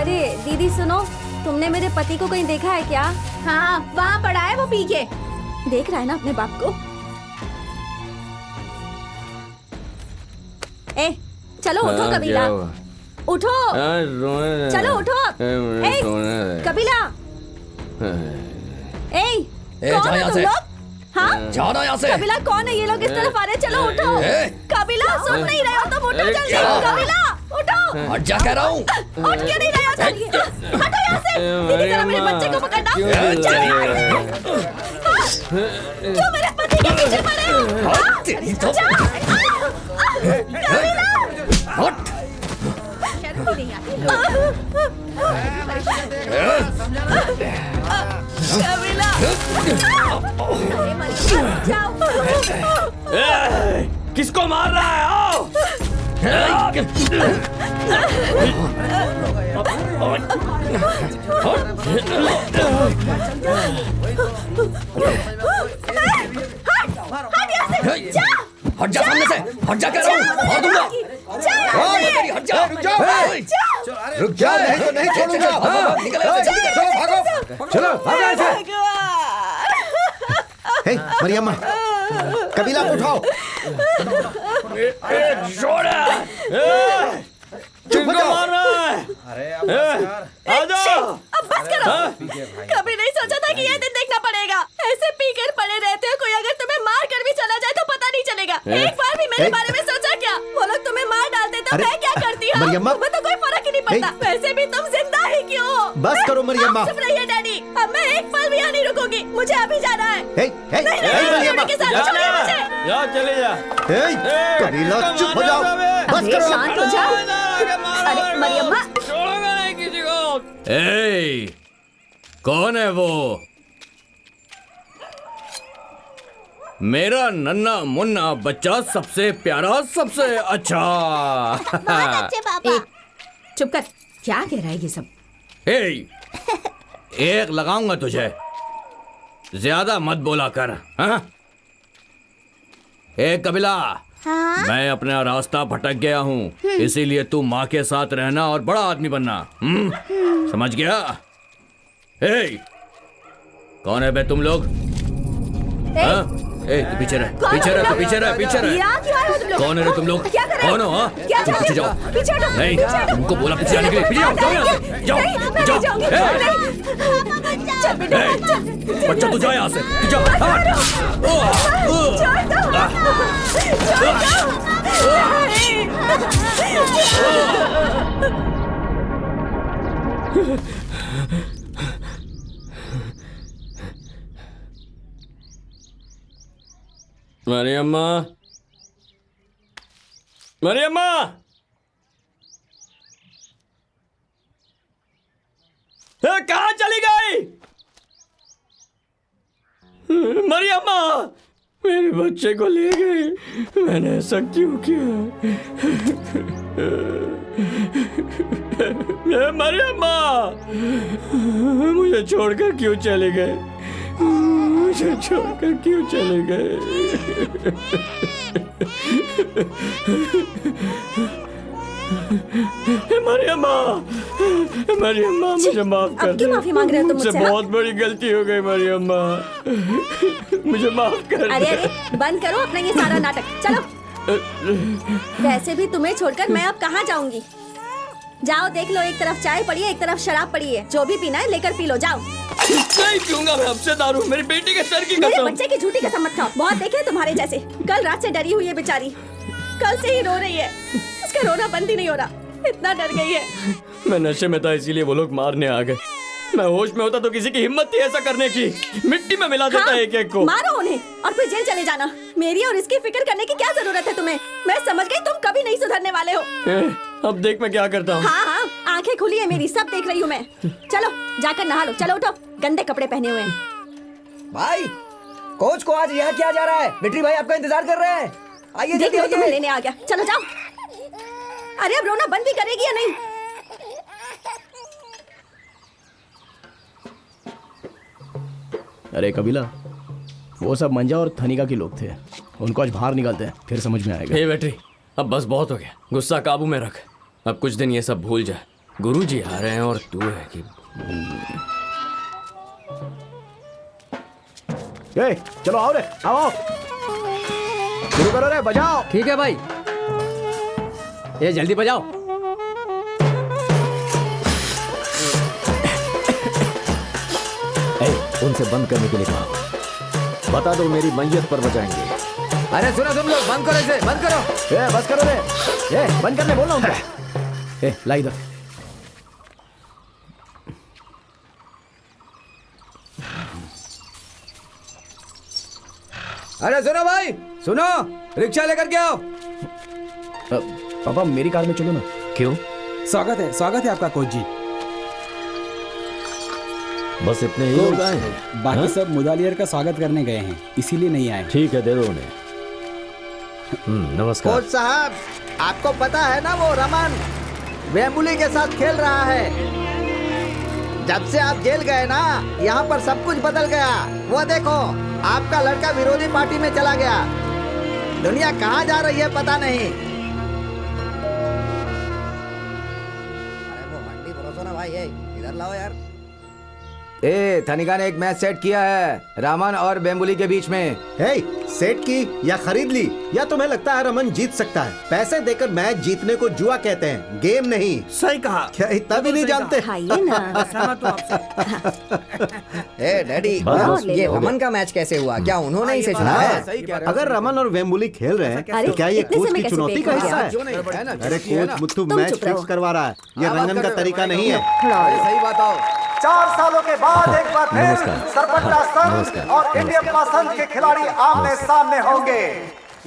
अरे दीदी सुनो, तुमने मेरे पति को कहीं देखा है क्या? हाँ, वहाँ पड़ा है वो पी के। देख रहा है ना अपने बाप को। ए, चलो उठो कबीला, उठो, चलो उठो। ए, कबीला, ए, कौन है तुम लोग? हाँ, जाओ यहाँ से। कबीला कौन है ये लोग इस तरफ आ रहे? चलो उठो। कबीला सुन नहीं रहे हो तुम? उठो जल्दी, कबीला उठो। हट जा कह रहा हूँ। उठ क्यों नहीं रहे हो? चलिए हटो यहाँ से। दीदी जरा मेरे बच्चे को पकड़ना। चलो यहाँ से। क्यों मेरे पति के पीछे पड़े हो? कबीला शर्म भी नहीं आती। कबीला किसको मार रहा है? आओ। हट जा सामने से, हट जा कह रहा हूँ। मार दूंगा। हट जा। रुक जा, नहीं तो नहीं छोड़ूंगा। निकल यहाँ से, जल्दी कर। चलो भागो, चलो भागो यहाँ से। हे मरियम्मा, कबीला को उठाओ। चुप हो जाओ। अब बस करो। कभी नहीं सोचा था कि ये दिन देखना पड़ेगा। ऐसे पीकर पड़े रहते हो, कोई अगर तुम्हें मार कर भी चला जाए तो पता नहीं चलेगा। एक बार भी मेरे बारे में सोचा क्या? वो लोग तुम्हें मार डालते तो मैं क्या करती हूँ? मरियम्मा, तुम्हें तो कोई फर्क ही नहीं पड़ता। वैसे भी तुम जिंदा ही क्यों हो? बस करो मरियम्मा। चुप रहिए डैडी, अब मैं एक पल भी यहाँ नहीं रुकूंगी। मुझे अभी जाना है। मरियम्मा, के साथ छोड़िए मुझे। जा चले जा। कबीला चुप हो जाओ, बस करो। शांत हो जाओ। अरे मरियम्मा, छोड़ूंगा नहीं किसी को। ए, कौन है वो? मेरा नन्ना मुन्ना बच्चा, सबसे प्यारा, सबसे अच्छा। चुप कर। क्या कह रहा है ये सब? एक लगाऊंगा तुझे, ज्यादा मत बोला कर। हाँ? कबीला, हाँ? मैं अपना रास्ता भटक गया हूँ, इसीलिए तू माँ के साथ रहना और बड़ा आदमी बनना। समझ गया? कौन है बे तुम लोग? हाँ? तू पीछे रह, पीछे रह, पीछे रह, पीछे रह। कौन है रे तुम लोग? कौन हो? हाँ? तुम पीछे जाओ। नहीं, तुमको बोला पीछे जाने के लिए। पीछे जाओ, जाओ, जाओ, बच्चा तू जा यहाँ से, जाओ। मरियम्मा, मरियम्मा, कहाँ चली गई? मरियम्मा, मेरे बच्चे को ले गई। मैंने ऐसा क्यों किया? मरियम्मा, मुझे छोड़कर क्यों चले गए? मुझे छोड़कर क्यों चले गए? मरियम्मा, मरियम्मा, मुझे माफ कर दे। माफी मांग रहे हो तुम मुझसे? मुझसे? बहुत बड़ी गलती हो गई मरियम्मा, मुझे माफ कर दे। अरे बंद करो अपना ये सारा नाटक, चलो। वैसे भी तुम्हें छोड़कर मैं अब कहाँ जाऊंगी? जाओ देख लो, एक तरफ चाय पड़ी है, एक तरफ शराब पड़ी है। जो भी पीना है लेकर पी लो, जाओ। नहीं पीऊंगा मैं हमसे दारू, मेरी बेटी के सर की मेरे कसम। बच्चे की झूठी कसम मत खाओ। बहुत देखे तुम्हारे जैसे। कल रात से डरी हुई है बेचारी, कल से ही रो रही है। उसका रोना बंद ही नहीं हो रहा, इतना डर गई है। मैं नशे में था, इसीलिए वो लोग मारने आ गए। मैं होश में होता तो किसी की हिम्मत थी ऐसा करने की। मिट्टी में मिला देता एक एक को। मारो उन्हें और फिर जेल चले जाना। मेरी और इसकी फिक्र करने की क्या जरूरत है तुम्हें? मैं समझ गई तुम कभी नहीं सुधरने वाले हो। अब देख मैं क्या करता हूँ। हाँ हाँ, आंखें खुली है मेरी, सब देख रही हूँ मैं। चलो जाकर नहा लो, चलो उठो, गंदे कपड़े पहने हुए हैं। भाई, कोच को आज यहाँ किया जा रहा है। बिट्री भाई आपका इंतजार कर रहे हैं। आइए देख जल्दी लो, तुम्हें आइए। लेने आ गया। चलो जाओ। अरे अब रोना बंद भी करेगी या नहीं? अरे कबीला, वो सब मंजा और थनिका के लोग थे। उनको आज बाहर निकालते हैं, फिर समझ में आएगा। हे बेटी, अब बस बहुत हो गया। गुस्सा काबू में रख। अब कुछ दिन ये सब भूल जाए। गुरुजी आ रहे हैं और तू है कि ए, चलो आओ रे, आओ शुरू करो रे, बजाओ। ठीक है भाई, ये जल्दी बजाओ। उनसे बंद करने के लिए कहा। बता दो मेरी मैयत पर बजाएंगे। अरे सुनो तुम लोग, बंद करो इसे, बंद करो। ए, बस करो रे, ए, बंद करने बोल रहा हूँ क्या? ए, ला इधर। अरे सुनो भाई, सुनो, रिक्शा लेकर के आओ। पापा मेरी कार में चलो ना। क्यों? स्वागत है आपका कोच जी। बस इतने ही लोग आए हैं? बाकी सब मुदालियर का स्वागत करने गए हैं, इसीलिए नहीं आए। ठीक है, दे दो उन्हें। नमस्कार। कोच साहब, आपको पता है ना वो रमन वेम्बुली के साथ खेल रहा है। जब से आप जेल गए ना, यहाँ पर सब कुछ बदल गया। वो देखो, आपका लड़का विरोधी पार्टी में चला गया। दुनिया कहाँ जा रही है पता नहीं। अरे वो हंडी भरोसा ना भाई, इधर लाओ यार। ए, थनिका ने एक मैच सेट किया है रामन और बेम्बुली के बीच में। हे, सेट की या खरीद ली, या तुम्हें लगता है रमन जीत सकता है? पैसे देकर मैच जीतने को जुआ कहते हैं, गेम नहीं। सही कहा। क्या इतना भी नहीं जानते? खाइए ना। ए डैडी, ये रमन का मैच कैसे हुआ? क्या उन्होंने इसे चुना है? अगर रमन और वेम्बुली खेल रहे हैं अरे, तो क्या ये इतने कोच समय की कैसे चुनौती फेंक का रहे हिस्सा हो? है? अरे कोच मुत्तू तुम मैच चुप रहो। फिक्स करवा रहा है, ये रंगन का तरीका नहीं है। सही बात आओ। 4 सालों के बाद एक बार फिर नमस्कार। सरपट्टा संघ और इंडियप्पा संघ के खिलाड़ी आमने सामने होंगे।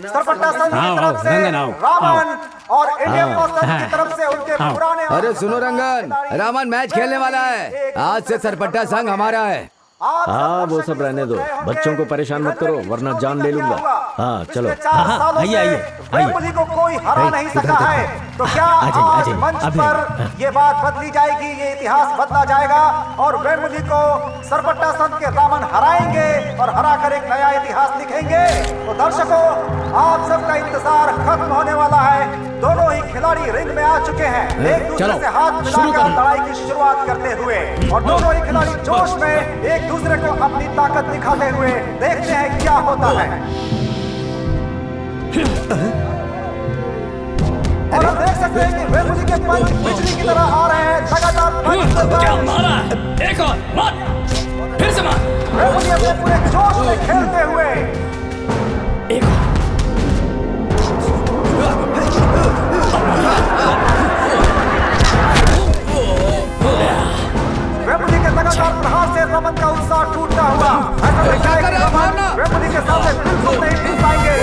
सरपट्टा संघ की तरफ से रामन और इंडियप्पा संघ की तरफ से उनके पुराने। अरे सुनो रंगन, रामन मैच खेलने वाला है। आज से सरपट्टा संघ हमारा है। हाँ, वो सब रहने दो, बच्चों को परेशान मत करो वरना जान ले लूंगा। हाँ चलो। आइए वेम्बुली को कोई हरा नहीं सका है, तो क्या आज मंच पर ये बात बदली जाएगी, ये इतिहास बदला जाएगा और वेम्बुली को सरपट्टा संघ के रामन हराएंगे और हरा कर एक नया इतिहास लिखेंगे? तो दर्शकों, आप सबका इंतजार खत्म होने वाला है। दोनों ही खिलाड़ी रिंग में आ चुके हैं, एक दूसरे से हाथ मिलाकर लड़ाई की शुरुआत करते हुए, और दोनों ही खिलाड़ी जोश में एक दूसरे को अपनी ताकत दिखाते हुए। देखते हैं क्या होता है। और हम देख सकते हैं कि वेम्बुली के पंच बिजली की तरह आ रहे हैं, लगातार पंच। क्या मारा? एक और मार, फिर से मार। वेम्बुली अपने पूरे जोश में खेलते हुए। एक और। वेम्बुली के लगातार प्रहार से रमन का उत्साह टूटता हुआ। ऐसा लगता है कि रमन वेम्बुली के सामने बिल्कुल नहीं टिक पाएंगे।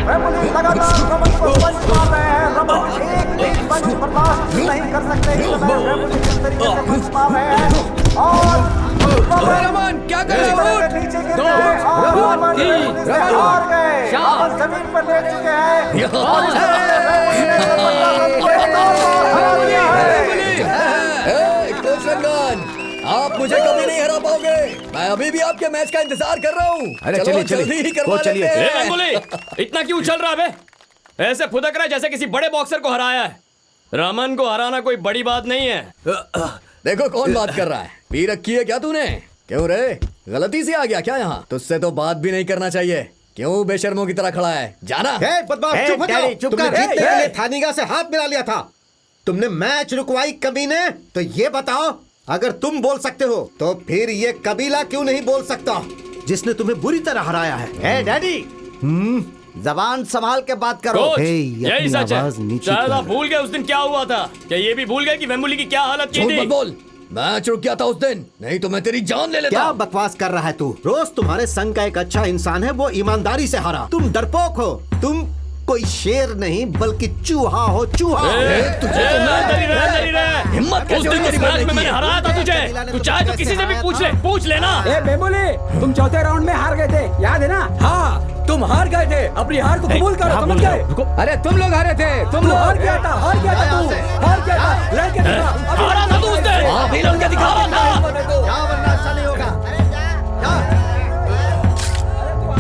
वेम्बुली लगातार रमन को पंच मार रहे हैं। रमन एक भी पंच बर्दाश्त नहीं कर सकते। इस समय वेम्बुली किस तरीके से पंच मार रहे हैं और रमन क्या कर रहे हो? नीचे गिर गए और रमन वेम्बुली से हार गए। रमन जमीन पर लेट चुके हैं। कोच रंगन, आप मुझे कभी नहीं हरा पाओगे। मैं अभी भी आपके मैच का इंतजार कर रहा हूँ। अरे चलिए चलिए, कोच चलिए। ए, वेम्बुली, इतना क्यों उछल रहा है बे? ऐसे फुदक रहा है जैसे किसी बड़े बॉक्सर को हराया है। रामन को हराना कोई बड़ी बात नहीं है। देखो कौन बात कर रहा है। पी रखी है क्या तूने? क्यों रे, गलती से आ गया क्या यहाँ? तुझसे तो बात भी नहीं करना चाहिए। क्यों बेशर्मों की तरह खड़ा है? जाना। बदमाश, चुप हो जाओ। तुमने जीतने के लिए थानिगा से हाथ मिला लिया था, तुमने मैच रुकवाई कमीने। तो ये बताओ, अगर तुम बोल सकते हो तो फिर ये कबीला क्यों नहीं बोल सकता जिसने तुम्हें बुरी तरह हराया है? ए डैडी, जबान संभाल के बात करो। कोच, हे, यही अपनी सच आवाज है। नीचे शायद कर। आप भूल गए उस दिन क्या हुआ था। क्या ये भी भूल गए कि वेम्बुली की क्या हालत की झूठ थी? मत बोल, मैच रुक गया था उस दिन, नहीं तो मैं तेरी जान ले लेता। क्या बकवास कर रहा है तू? रोज तुम्हारे संघ का एक अच्छा इंसान है, वो ईमानदारी से हारा। तुम डरपोक हो। तुम कोई शेर नहीं बल्कि चूहा हो, चूहा। हिम्मत उस दिन इस मैच में मैंने हराया था तुझे। तू चाहे तो किसी से भी पूछ लेना। ए बेबुली, तुम चौथे राउंड में हार गए थे, याद है ना? हाँ, तुम हार गए थे, अपनी हार को कबूल करो, समझ गए? अरे तुम लोग हारे थे, तुम लोग हार गया था, हार गया था तू, हार गया था, लड़के हारा था तू उस दिन। अभी लड़के दिखा रहा था। क्या वरना अच्छा नहीं होगा।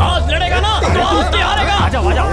आज लड़ेगा ना तो आज हारेगा। आजा, आजा,